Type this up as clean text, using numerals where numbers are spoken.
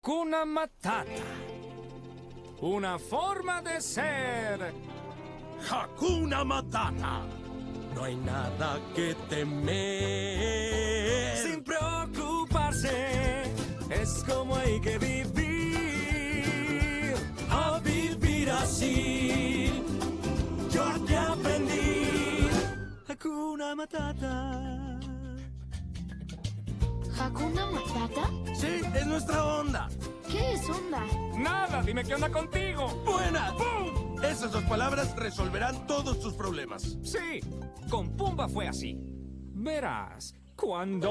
Hakuna Matata. Una forma de ser. Hakuna Matata. No hay nada que temer. Sin preocuparse, es como hay que vivir. A vivir así, yo aquí aprendí. Hakuna Matata. ¿Hakuna Matata? Sí, es nuestra onda. ¿Qué es onda? Nada, dime qué onda contigo. ¡Buena! ¡Pum! Esas dos palabras resolverán todos tus problemas. Sí, con Pumba fue así. Verás, cuando